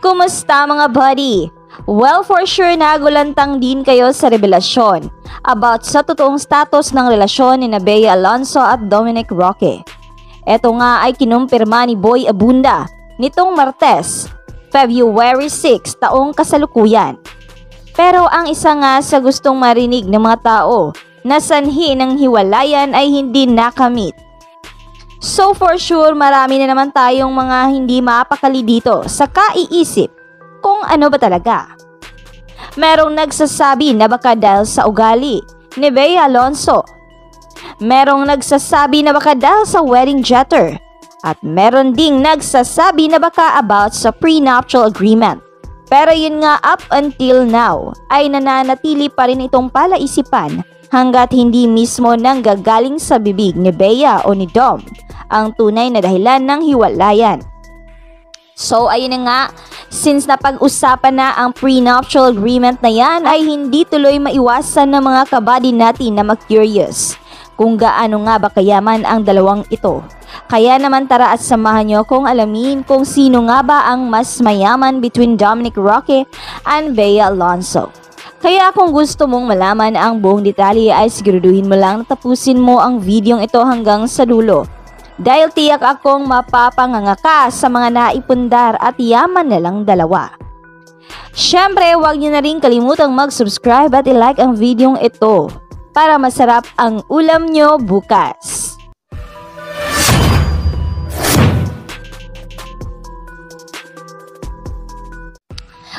Kumusta mga buddy? Well, for sure nagulantang din kayo sa revelasyon about sa totoong status ng relasyon ni Bea Alonzo at Dominic Roque. Ito nga ay kinumpirma ni Boy Abunda nitong Martes, February 6, taong kasalukuyan. Pero ang isa nga sa gustong marinig ng mga tao na sanhi ng hiwalayan ay hindi nakamit. So for sure marami na naman tayong mga hindi mapakali dito sa kaiisip kung ano ba talaga. Merong nagsasabi na baka dahil sa ugali ni Bea Alonzo. Merong nagsasabi na baka dahil sa wedding jetter. At meron ding nagsasabi na baka about sa prenuptial agreement. Pero yun nga, up until now ay nananatili pa rin itong palaisipan hanggat hindi mismo nanggagaling sa bibig ni Bea o ni Dom ang tunay na dahilan ng hiwalayan. So ayun na nga, since napag-usapan na ang prenuptial agreement na yan ay hindi tuloy maiwasan ng mga kabady natin na mag-curious kung gaano nga ba kayaman ang dalawang ito. Kaya naman tara at samahan nyo kung alamin kung sino nga ba ang mas mayaman between Dominic Roque and Bea Alonzo. Kaya kung gusto mong malaman ang buong detalye ay siguraduhin mo lang na tapusin mo ang videong ito hanggang sa dulo. Dahil tiyak akong mapapanganga ka sa mga naipundar at yaman na lang dalawa. Syempre, huwag niyo na rin kalimutang mag-subscribe at i-like ang videong ito para masarap ang ulam nyo bukas.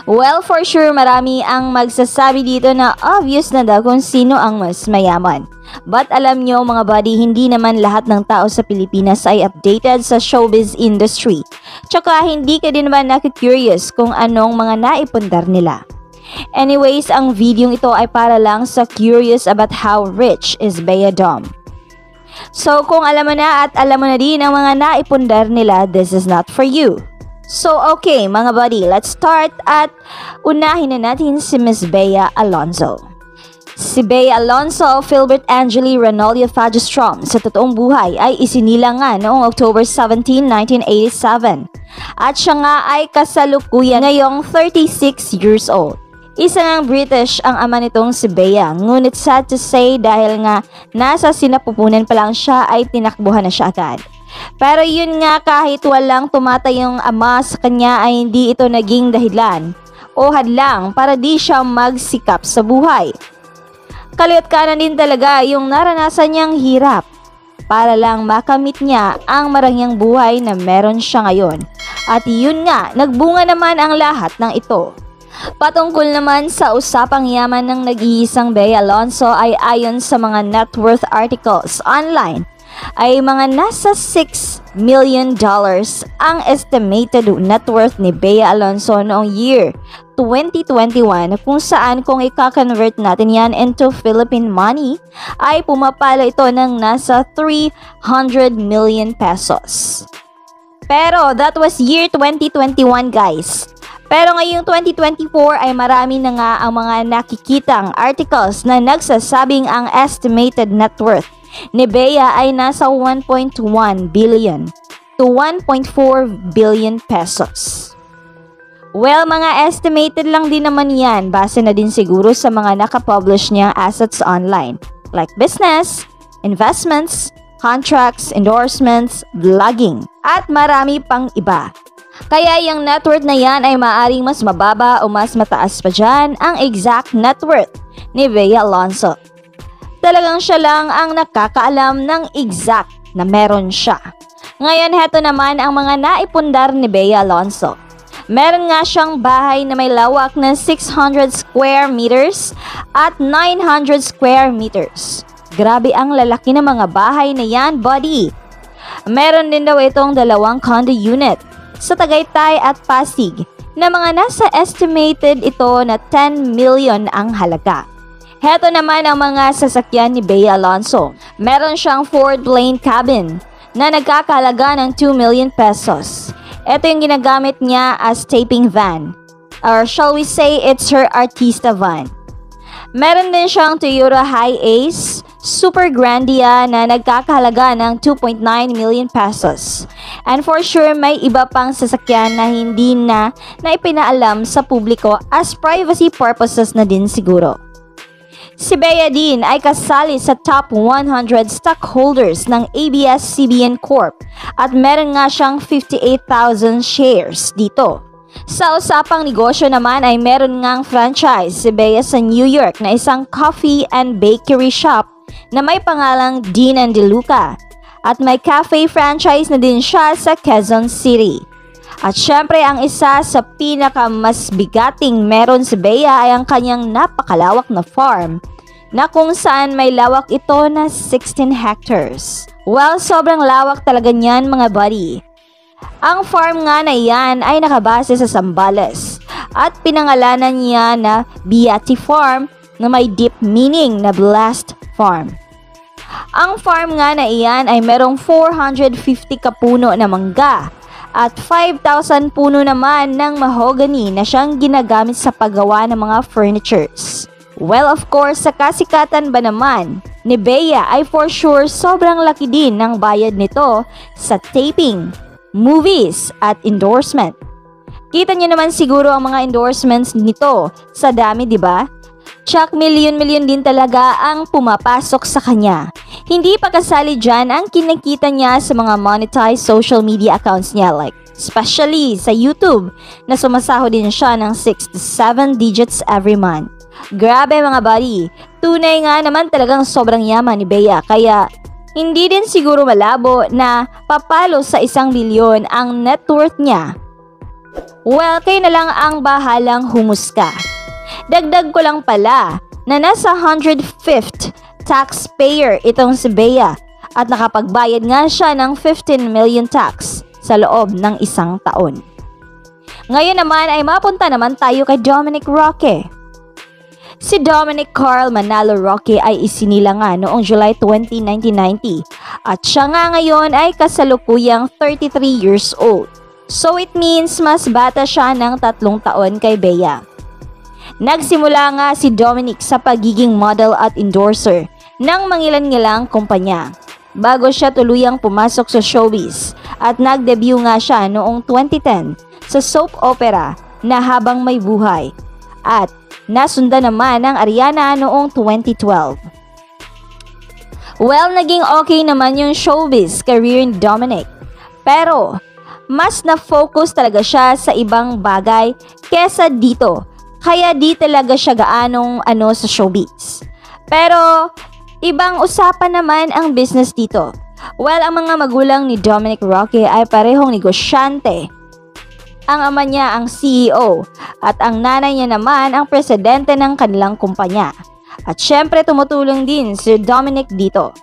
Well, for sure marami ang magsasabi dito na obvious na daw kung sino ang mas mayaman. But alam nyo mga buddy, hindi naman lahat ng tao sa Pilipinas ay updated sa showbiz industry. Tsaka hindi ka din naman nakikurious kung anong mga naipundar nila. Anyways, ang videong ito ay para lang sa curious about how rich is Bea Dom. So kung alam mo na at alam mo na din ang mga naipundar nila, this is not for you. So okay mga buddy, let's start at unahin na natin si Miss Bea Alonzo. Si Bea Alonzo Philbert Angeli Ranolio Fajestrom sa totoong buhay ay isinilang nga noong October 17, 1987 at siya nga ay kasalukuyan ngayong 36 years old. Isa ngang British ang ama nitong si Bea, ngunit sad to say dahil nga nasa sinapupunan pa lang siya ay tinakbuhan na siya agad. Pero yun nga, kahit walang tumatayong ama sa kanya ay hindi ito naging dahilan o hadlang para di siya magsikap sa buhay. Kaliot kanan din talaga yung naranasan niyang hirap para lang makamit niya ang marangyang buhay na meron siya ngayon. At yun nga, nagbunga naman ang lahat ng ito. Patungkol naman sa usapang yaman ng nag-iisang Bea Alonzo ay ayon sa mga net worth articles online ay mga nasa $6 million ang estimated net worth ni Bea Alonzo noong year 2021 kung saan kung i-convert natin yan into Philippine money ay pumapalo ito ng nasa 300 million pesos. Pero that was year 2021 guys. Pero ngayong 2024 ay marami na nga ang mga nakikitang articles na nagsasabing ang estimated net worth ni Bea ay nasa 1.1 billion to 1.4 billion pesos. Well, mga estimated lang din naman yan base na din siguro sa mga nakapublish niyang assets online like business, investments, contracts, endorsements, vlogging, at marami pang iba. Kaya yung net worth na yan ay maaring mas mababa o mas mataas pa dyan ang exact net worth ni Bea Alonzo. Talagang siya lang ang nakakaalam ng exact na meron siya. Ngayon, heto naman ang mga naipundar ni Bea Alonzo. Meron nga siyang bahay na may lawak na 600 square meters at 900 square meters. Grabe ang lalaki ng mga bahay na yan, buddy. Meron din daw itong dalawang condo unit sa Tagaytay at Pasig na mga nasa estimated ito na 10 million ang halaga. Heto naman ang mga sasakyan ni Bea Alonzo. Meron siyang Ford Lane cabin na nagkakahalaga ng 2 million pesos. Ito yung ginagamit niya as taping van. Or shall we say it's her artista van. Meron din siyang Toyota Hiace, Super Grandia na nagkakahalaga ng 2.9 million pesos. And for sure, may iba pang sasakyan na hindi na ipinaalam sa publiko as privacy purposes na din siguro. Si Bea din ay kasali sa top 100 stockholders ng ABS-CBN Corp at meron nga siyang 58,000 shares dito. Sa usapang negosyo naman ay meron ngang franchise si Bea sa New York na isang coffee and bakery shop na may pangalang Dean and DeLuca at may cafe franchise na din siya sa Quezon City. At syempre ang isa sa pinakamas bigating meron si Bea ay ang kanyang napakalawak na farm na kung saan may lawak ito na 16 hectares. Well, sobrang lawak talaga niyan mga buddy. Ang farm nga na iyan ay nakabase sa Zambales at pinangalanan niya na Beati Farm na may deep meaning na blessed farm. Ang farm nga na iyan ay merong 450 kapuno na mangga at 5,000 puno naman ng mahogany na siyang ginagamit sa paggawa ng mga furnitures. Well, of course, sa kasikatan ba naman ni Bea ay for sure sobrang laki din ng bayad nito sa taping, movies at endorsement. Kita niyo naman siguro ang mga endorsements nito sa dami, di ba? Tsak milyon-milyon din talaga ang pumapasok sa kanya. Hindi pa kasali dyan ang kinikita niya sa mga monetized social media accounts niya like especially sa YouTube na sumasahod din siya ng 6 to 7 digits every month. Grabe mga buddy, tunay nga naman talagang sobrang yaman ni Bea kaya hindi din siguro malabo na papalo sa 1 bilyon ang net worth niya. Well, kayo na lang ang bahalang humusga. Dagdag ko lang pala na nasa 105th taxpayer itong si Bea at nakapagbayad nga siya ng 15 million tax sa loob ng 1 taon. Ngayon naman ay mapunta naman tayo kay Dominic Roque. Si Dominic Carl Manalo Roque ay isinila nga noong July 20, 1990 at siya nga ngayon ay kasalukuyang 33 years old. So it means mas bata siya ng 3 taon kay Bea. Nagsimula nga si Dominic sa pagiging model at endorser ng mangilan-ngilang kumpanya bago siya tuluyang pumasok sa showbiz at nag-debut nga siya noong 2010 sa soap opera na Habang May Buhay at nasundan naman ng Ariana noong 2012. Well, naging okay naman yung showbiz career ni Dominic. Pero, mas na-focus talaga siya sa ibang bagay kesa dito. Kaya di talaga siya gaanong sa showbiz. Pero, ibang usapan naman ang business dito. Well, ang mga magulang ni Dominic Roque ay parehong negosyante. Ang ama niya ang CEO at ang nanay niya naman ang presidente ng kanilang kumpanya. At syempre tumutulong din si Dominic dito.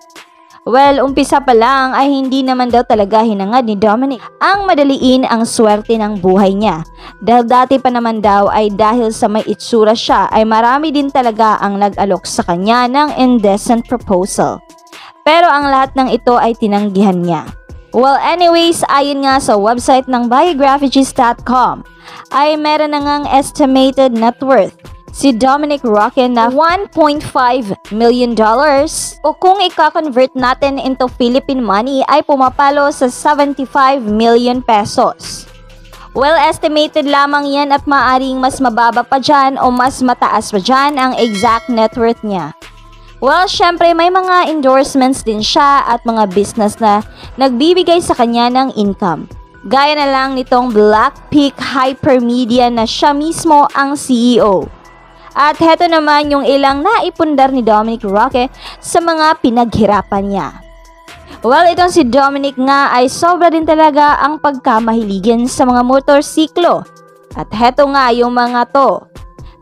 Well, umpisa pa lang ay hindi naman daw talaga hinangad ni Dominic ang madaliin ang swerte ng buhay niya. Dahil dati pa naman daw ay dahil sa may itsura siya ay marami din talaga ang nag-alok sa kanya ng indecent proposal. Pero ang lahat ng ito ay tinanggihan niya. Well, anyways, ayon nga sa website ng biographies.com ay meron na ngang estimated net worth si Dominic Roque na $1.5 million o kung i-convert natin into Philippine money ay pumapalo sa 75 million pesos. Well, estimated lamang yan at maaring mas mababa pa dyan o mas mataas pa dyan ang exact net worth niya. Well, syempre may mga endorsements din siya at mga business na nagbibigay sa kanya ng income. Gaya na lang nitong Blackpeak Hypermedia na siya mismo ang CEO. At heto naman yung ilang naipundar ni Dominic Roque sa mga pinaghirapan niya. Well, itong si Dominic nga ay sobra din talaga ang pagkamahiligan sa mga motorsiklo. At heto nga yung mga to.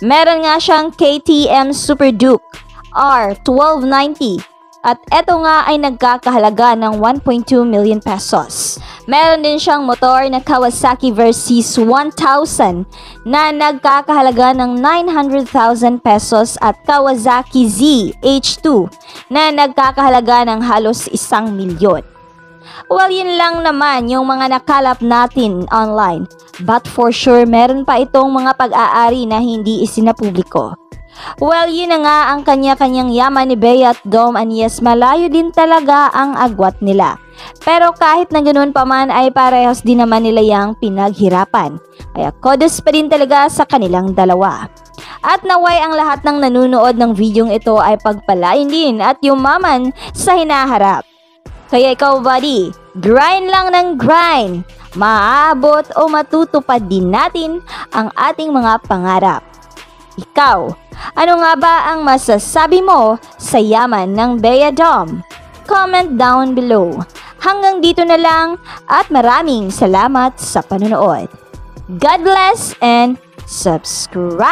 Meron nga siyang KTM Super Duke R1290 at eto nga ay nagkakahalaga ng 1.2 million pesos. Meron din siyang motor na Kawasaki Versys 1000 na nagkakahalaga ng 900,000 pesos at Kawasaki ZH2 na nagkakahalaga ng halos 1 milyon. Well, yun lang naman yung mga nakalap natin online. But for sure, meron pa itong mga pag-aari na hindi isinapubliko. Well, yun na nga ang kanya-kanyang yaman ni Bea at Dom, and yes, malayo din talaga ang agwat nila. Pero kahit na ganoon pa man ay parehas din naman nila yang pinaghirapan. Kaya kudos pa din talaga sa kanilang dalawa. At naway ang lahat ng nanunood ng videong ito ay pagpalain din at yumaman sa hinaharap. Kaya ikaw, buddy, grind lang ng grind. Maaabot o matutupad din natin ang ating mga pangarap. Ikaw, ano nga ba ang masasabi mo sa yaman ng Bea Dom? Comment down below. Hanggang dito na lang at maraming salamat sa panonood. God bless and subscribe!